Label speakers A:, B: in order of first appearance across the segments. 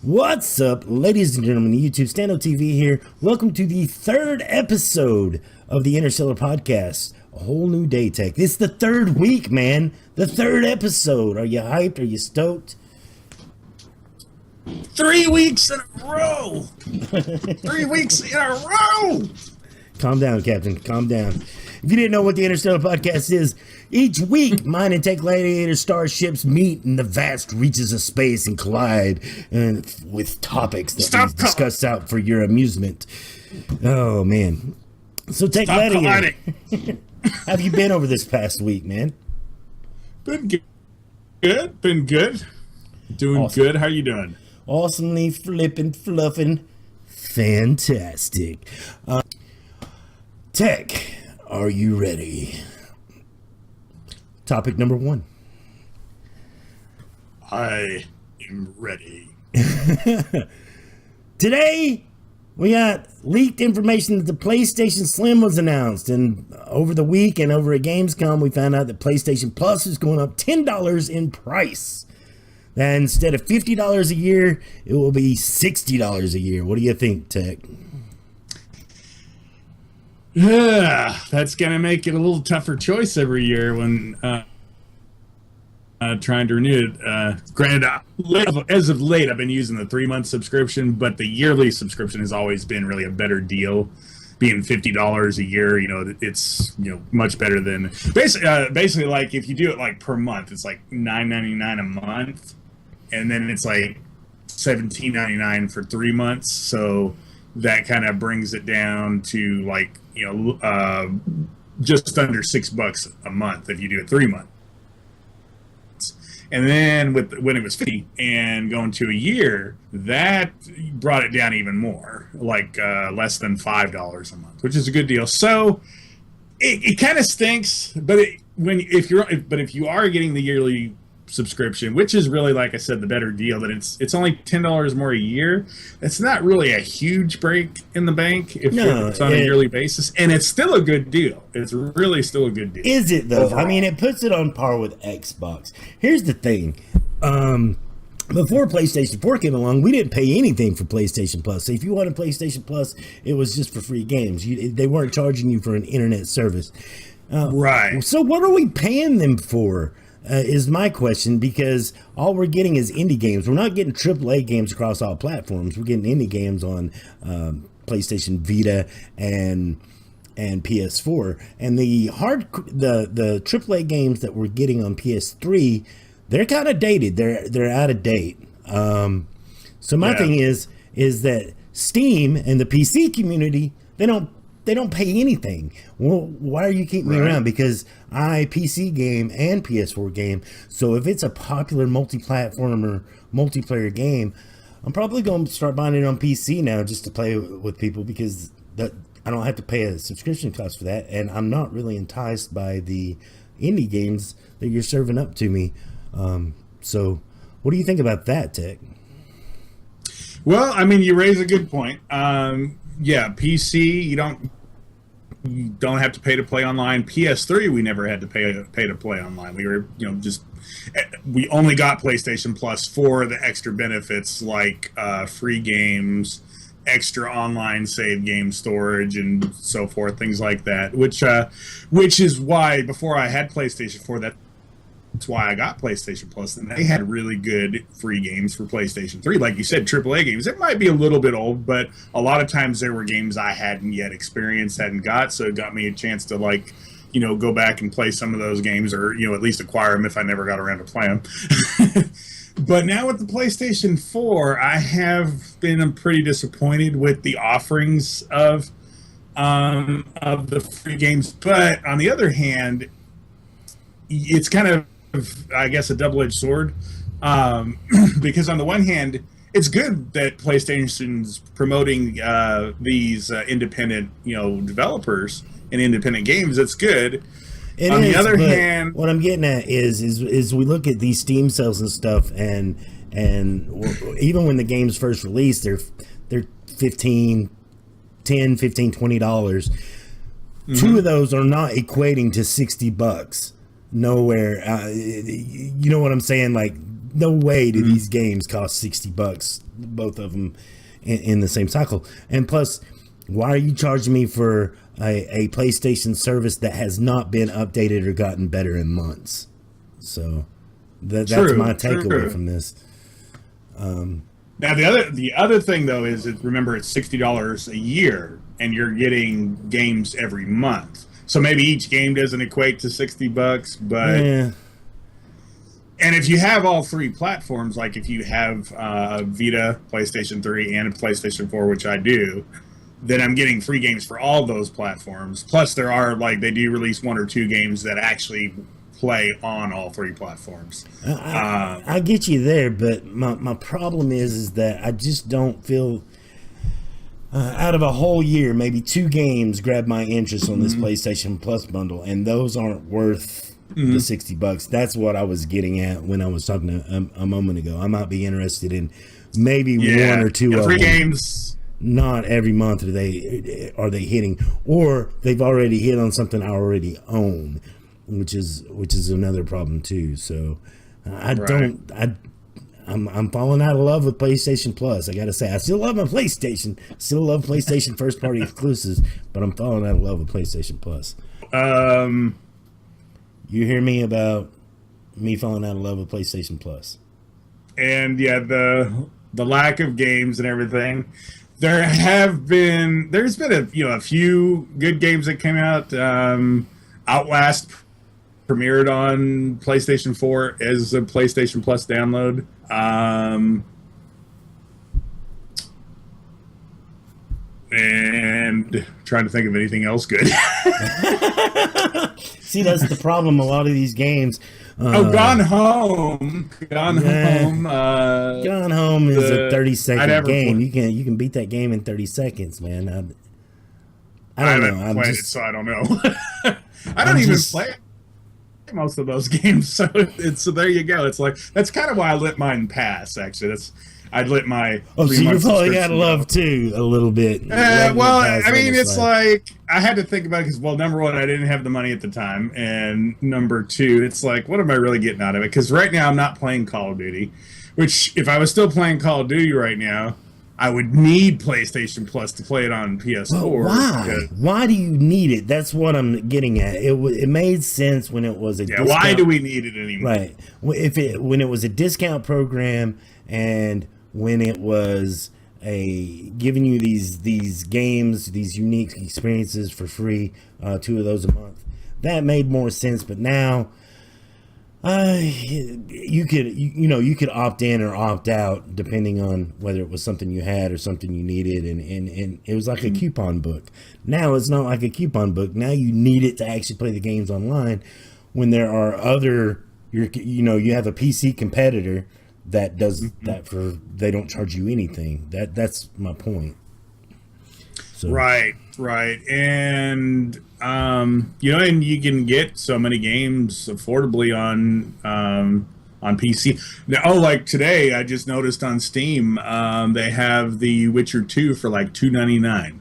A: What's up, ladies and gentlemen, YouTube Stand-Up TV here. Welcome to the third episode of the Interstellar Podcast. A whole new day, Tech. This is the third week, man. The third episode. Are you hyped? Are you stoked?
B: 3 weeks in a row. 3 weeks in a row.
A: Calm down, Captain. Calm down. If you didn't know what the Interstellar Podcast is, each week, mine and Tech Gladiator starships meet in the vast reaches of space and collide with topics that we discuss out for your amusement. Oh, man. So, Tech Gladiator, how have you been over this past week, man?
B: Been good. Been good. Doing awesome. Good. How you doing?
A: Awesomely fluffing. Fantastic. Tech, are you ready? Topic number 1.
B: I am ready.
A: Today, we got leaked information that the PlayStation Slim was announced. And over the week and over at Gamescom, we found out that PlayStation Plus is going up $10 in price. And instead of $50 a year, it will be $60 a year. What do you think, Tech?
B: Yeah, that's going to make it a little tougher choice every year when trying to renew it. Granted, as of late, I've been using the 3-month subscription, but the yearly subscription has always been really a better deal. Being $50 a year, it's much better than basically like if you do it like per month, it's like $9.99 a month, and then it's like $17.99 for 3 months. So that kind of brings it down to like just under $6 a month if you do it 3 months. And then when it was 50 and going to a year, that brought it down even more, like less than $5 a month, which is a good deal. So it kind of stinks, but if you are getting the yearly subscription, which is really, like I said, the better deal, that it's only $10 more a year. It's not really a huge break in the bank if it's on a yearly basis, and it's still a good deal. It's really still a good deal.
A: Is it though? Overall. I mean, it puts it on par with Xbox. Here's the thing. Before PlayStation 4 came along, we didn't pay anything for PlayStation Plus. So if you wanted PlayStation Plus, it was just for free games. They weren't charging you for an internet service.
B: Right.
A: So what are we paying them for? Is my question, because all we're getting is indie games. We're not getting AAA games across all platforms. We're getting indie games on PlayStation Vita and PS4. And the AAA games that we're getting on PS3, they're kind of dated. They're out of date. So my thing is that Steam and the PC community, they don't pay anything. Well, why are you keeping me around? Because I PC game and PS4 game. So if it's a popular multi-platform or multiplayer game, I'm probably going to start buying it on PC now just to play with people, because I don't have to pay a subscription cost for that. And I'm not really enticed by the indie games that you're serving up to me. So what do you think about that, Tech?
B: Well, I mean, you raise a good point. PC, you don't have to pay to play online. PS3, we never had to pay to play online. We were, we only got PlayStation Plus for the extra benefits like free games, extra online save game storage, and so forth, things like that. Which is why before I had PlayStation 4, that's why I got PlayStation Plus, and they had really good free games for PlayStation 3. Like you said, AAA games. It might be a little bit old, but a lot of times there were games I hadn't yet experienced, hadn't got, so it got me a chance to go back and play some of those games, or at least acquire them if I never got around to play them. But now with the PlayStation 4, I have been pretty disappointed with the offerings of the free games. But on the other hand, it's kind of, I guess, a double-edged sword, because on the one hand, it's good that PlayStation's promoting these independent, developers and independent games. That's good. On the other hand,
A: what I'm getting at is we look at these Steam sales and stuff, and even when the games first released, they're $10, $15, $20. Mm-hmm. Two of those are not equating to $60. Nowhere. You know what I'm saying? Like, no way do these games cost $60, both of them in the same cycle. And plus, why are you charging me for a PlayStation service that has not been updated or gotten better in months? So that's my takeaway from this.
B: Now the other thing though is that, remember, it's $60 a year, and you're getting games every month. So maybe each game doesn't equate to $60, but and if you have all three platforms, like if you have Vita, PlayStation 3, and PlayStation 4, which I do, then I'm getting free games for all those platforms. Plus, there are, like, they do release one or two games that actually play on all three platforms.
A: I get you there, but my problem is that I just don't feel out of a whole year, maybe 2 games grab my interest on this PlayStation Plus bundle, and those aren't worth the $60. That's what I was getting at when I was talking a moment ago. I might be interested in maybe one or two of
B: free
A: them.
B: Games.
A: Not every month are they hitting, or they've already hit on something I already own, which is another problem too. So I'm falling out of love with PlayStation Plus. I gotta say, I still love my PlayStation, still love PlayStation first party exclusives, but I'm falling out of love with PlayStation Plus. You hear me about me falling out of love with PlayStation Plus?
B: And yeah, the lack of games and everything. There's been a few good games that came out. Outlast premiered on PlayStation 4 as a PlayStation Plus download. And trying to think of anything else good.
A: See, that's the problem. A lot of these games.
B: Gone Home. Gone Home.
A: Gone Home is a 30-second game. You can beat that game in 30 seconds, man. I don't know.
B: Played it, so I don't know. I don't even play most of those games, so there you go. It's like, that's kind of why I let mine pass. Actually, I lit my.
A: Oh, so you're falling out of love too, a little bit.
B: Well, I mean, it's like I had to think about it because, well, number one, I didn't have the money at the time, and number two, it's like, what am I really getting out of it? Because right now I'm not playing Call of Duty, which if I was still playing Call of Duty right now, I would need PlayStation Plus to play it on PS4.
A: Well, why? Why do you need it? That's what I'm getting at. It made sense when it was a discount.
B: Why do we need it anymore?
A: Right. When it was a discount program, and when it was giving you these games, these unique experiences for free, 2 of those a month, that made more sense. But now, you could opt in or opt out depending on whether it was something you had or something you needed, and it was like a coupon book. Now it's not like a coupon book. Now you need it to actually play the games online. When there are other, you have a PC competitor that does that they don't charge you anything. That's my point. So. Right,
B: and and you can get so many games affordably on PC. Now, like today, I just noticed on Steam, they have The Witcher 2 for like $2.99.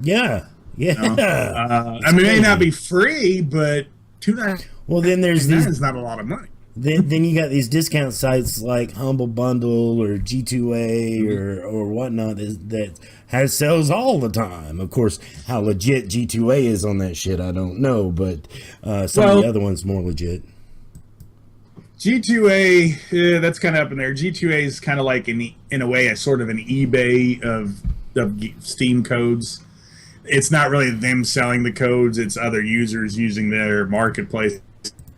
A: Yeah.
B: I mean, it may not be free, but $2.99.
A: Well, then there's
B: is not a lot of money.
A: Then you got these discount sites like Humble Bundle or G2A or whatnot that has sales all the time. Of course, how legit G2A is on that shit, I don't know, but some of the other ones more legit.
B: G2A, that's kind of up in there. G2A is kind of like, in a way, a sort of an eBay of Steam codes. It's not really them selling the codes, it's other users using their marketplace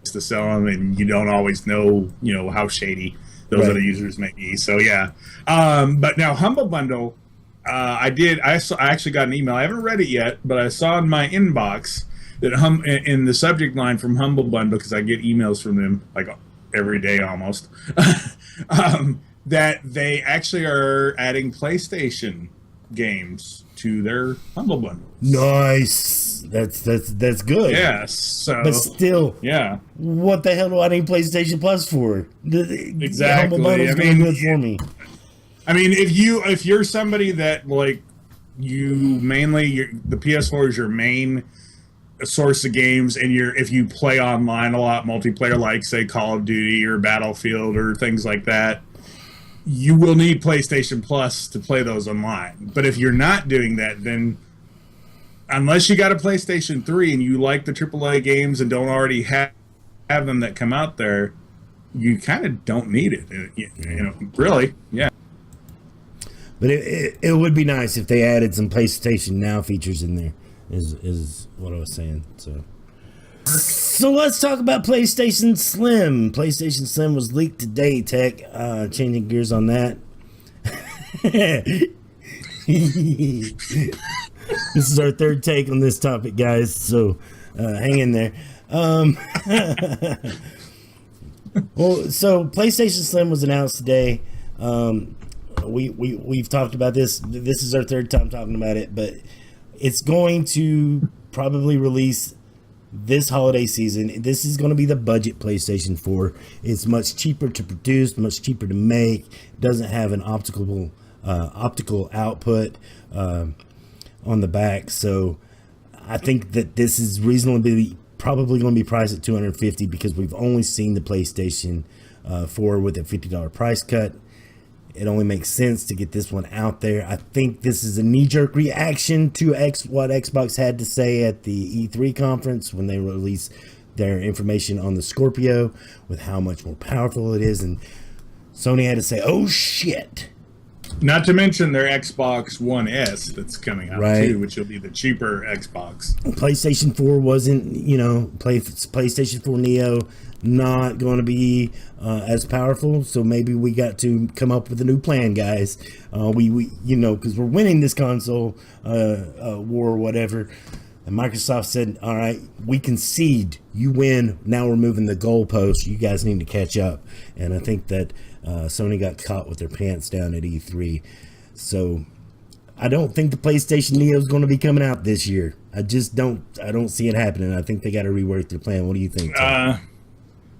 B: to sell them, and you don't always know how shady those other users may be. So yeah, but now Humble Bundle, I actually got an email. I haven't read it yet, but I saw in my inbox that in the subject line from Humble Bundle, because I get emails from them like every day almost, that they actually are adding PlayStation games to their Humble Bundle.
A: Nice. That's good.
B: Yes. So,
A: but still,
B: yeah.
A: What the hell do I need PlayStation Plus for?
B: Exactly.
A: The Humble Bundle's good for me.
B: I mean, if you're somebody that like the PS4 is your main a source of games, and if you play online a lot, multiplayer, like say Call of Duty or Battlefield or things like that, you will need PlayStation Plus to play those online. But if you're not doing that, then unless you got a PlayStation 3 and you like the AAA games and don't already have them that come out there, you kind of don't need it. Really, yeah.
A: But it would be nice if they added some PlayStation Now features in there, is what I was saying. So let's talk about PlayStation Slim. PlayStation Slim was leaked today, Tech. Changing gears on that. This is our third take on this topic, guys, so hang in there. Well, so PlayStation Slim was announced today. We've talked about this. This is our third time talking about it, but it's going to probably release this holiday season. This is going to be the budget PlayStation 4. It's much cheaper to produce, much cheaper to make. It doesn't have an optical output on the back, so I think that this is reasonably probably going to be priced at $250 because we've only seen the PlayStation 4 with a $50 price cut. It only makes sense to get this one out there. I think this is a knee-jerk reaction to what Xbox had to say at the E3 conference when they released their information on the Scorpio with how much more powerful it is, and Sony had to say, "Oh shit."
B: Not to mention their Xbox One S that's coming out too, which will be the cheaper Xbox.
A: PlayStation 4 wasn't, PlayStation 4 Neo not going to be as powerful, so maybe we got to come up with a new plan, guys. We because we're winning this console war or whatever. And Microsoft said, all right, we concede. You win. Now we're moving the goalposts. You guys need to catch up. And I think that Sony got caught with their pants down at E3. So I don't think the PlayStation Neo is going to be coming out this year. I don't see it happening. I think they got to rework their plan. What do you think, Tom?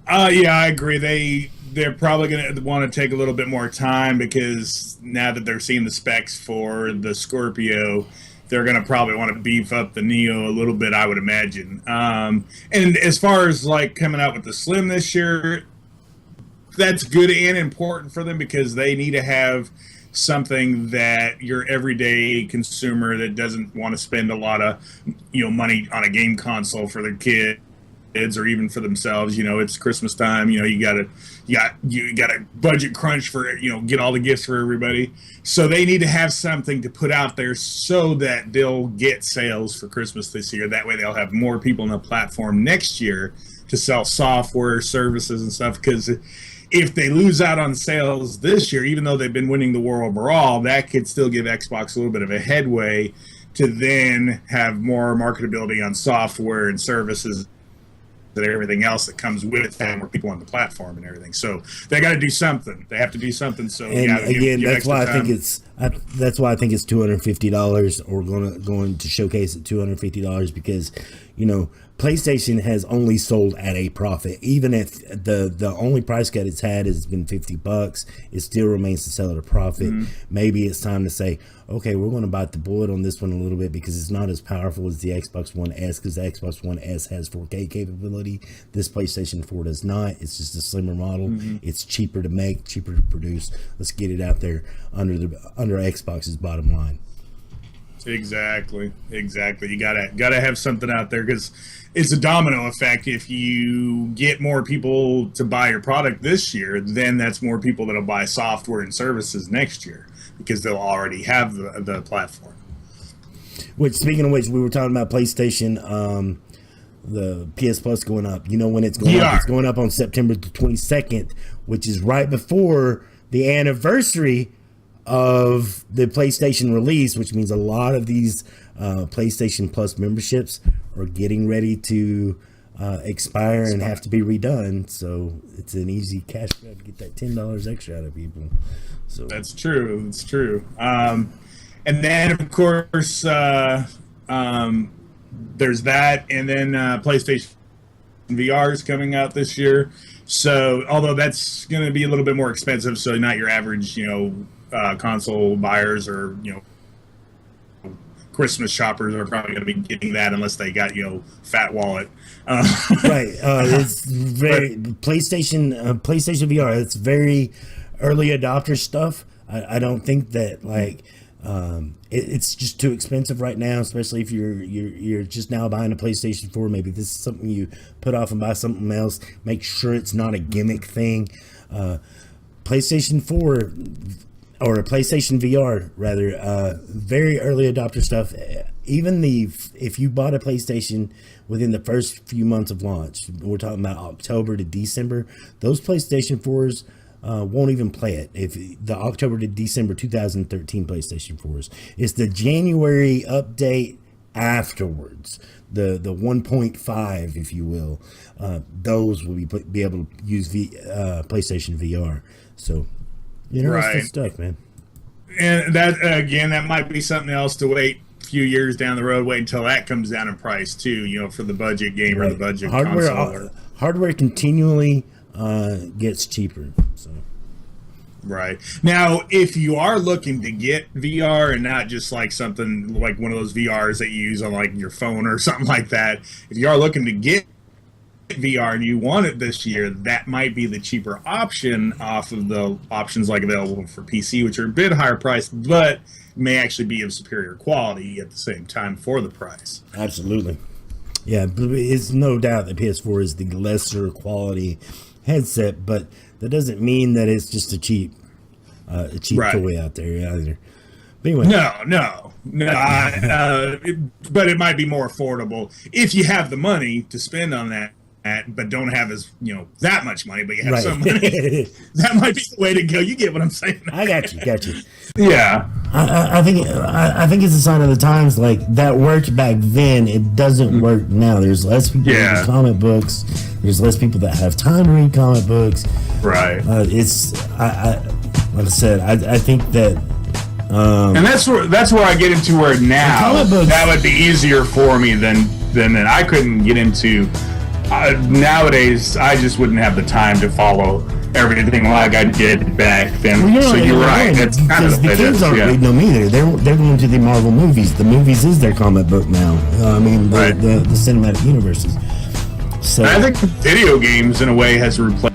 B: Yeah, I agree. They're probably going to want to take a little bit more time because now that they're seeing the specs for the Scorpio, they're going to probably want to beef up the Neo a little bit, I would imagine. And as far as like coming out with the Slim this year, that's good and important for them because they need to have something that your everyday consumer that doesn't want to spend a lot of money on a game console for their kids or even for themselves. It's Christmas time. You got a budget crunch for get all the gifts for everybody. So they need to have something to put out there so that they'll get sales for Christmas this year. That way they'll have more people on the platform next year to sell software, services, and stuff. Because if they lose out on sales this year, even though they've been winning the war overall, that could still give Xbox a little bit of a headway to then have more marketability on software and services and everything else that comes with having more people on the platform and everything. So they got to do something. They have to do something. So
A: that's why I think it's $250, or going to showcase at $250 because PlayStation has only sold at a profit. Even if the only price cut it's had has been $50, it still remains to sell at a profit. Mm-hmm. Maybe it's time to say, okay, we're going to bite the bullet on this one a little bit because it's not as powerful as the Xbox One S, because the Xbox One S has 4K capability. This PlayStation 4 does not. It's just a slimmer model. Mm-hmm. It's cheaper to make, cheaper to produce. Let's get it out there under Xbox's bottom line.
B: Exactly. You gotta have something out there because it's a domino effect. If you get more people to buy your product this year, then that's more people that'll buy software and services next year because they'll already have the platform.
A: Which, speaking of which, we were talking about PlayStation, the PS Plus going up. You know when it's going up? It's going up on September the 22nd, which is right before the anniversary of the PlayStation release, which means a lot of these PlayStation Plus memberships are getting ready to expire and have to be redone. So it's an easy cash grab to get that $10 extra out of people. So
B: that's true. It's true. And then of course there's that, and then PlayStation VR is coming out this year. So although that's going to be a little bit more expensive, so not your average console buyers or Christmas shoppers are probably going to be getting that unless they got fat wallet.
A: Right. It's very PlayStation VR. It's very early adopter stuff. I don't think that it's just too expensive right now, especially if you're just now buying a PlayStation 4. Maybe this is something you put off and buy something else. Make sure it's not a gimmick thing. PlayStation 4 or a PlayStation VR rather, very early adopter stuff. Even if you bought a PlayStation within the first few months of launch, we're talking about October to December, those PlayStation 4s won't even play it. If the October to December 2013 PlayStation 4s, it's the January update afterwards, the 1.5, if you will, those will be able to use PlayStation VR. So interesting stuff, man.
B: And that again, that might be something else to wait a few years down the road. Wait until that comes down in price too. For the budget game or the budget console.
A: Hardware continually gets cheaper. So.
B: Right. Now, if you are looking to get VR and not just like something like one of those VRs that you use on like your phone or something like that, if you are looking to get VR and you want it this year, that might be the cheaper option off of the options like available for PC, which are a bit higher priced, but may actually be of superior quality at the same time for the price.
A: Absolutely. Yeah, it's no doubt that PS4 is the lesser quality headset, but that doesn't mean that it's just a cheap toy out there either. But anyway.
B: No. But it might be more affordable if you have the money to spend on that, but don't have that much money, but you have some money. That might be the way to go. You get what I'm saying?
A: I got you.
B: Yeah.
A: I think it's a sign of the times. Like that worked back then, it doesn't work now. There's less people that read comic books. There's less people that have time to read comic books.
B: Right.
A: Like I said, I think that.
B: And that's where I get into where now that would be easier for me than I couldn't get into. Nowadays, I just wouldn't have the time to follow everything like I did back then. Well, so you're right. That's kind of
A: the kids aren't reading them either. They're going to the Marvel movies. The movies is their comic book now. The cinematic universes. So
B: I think video games in a way has replaced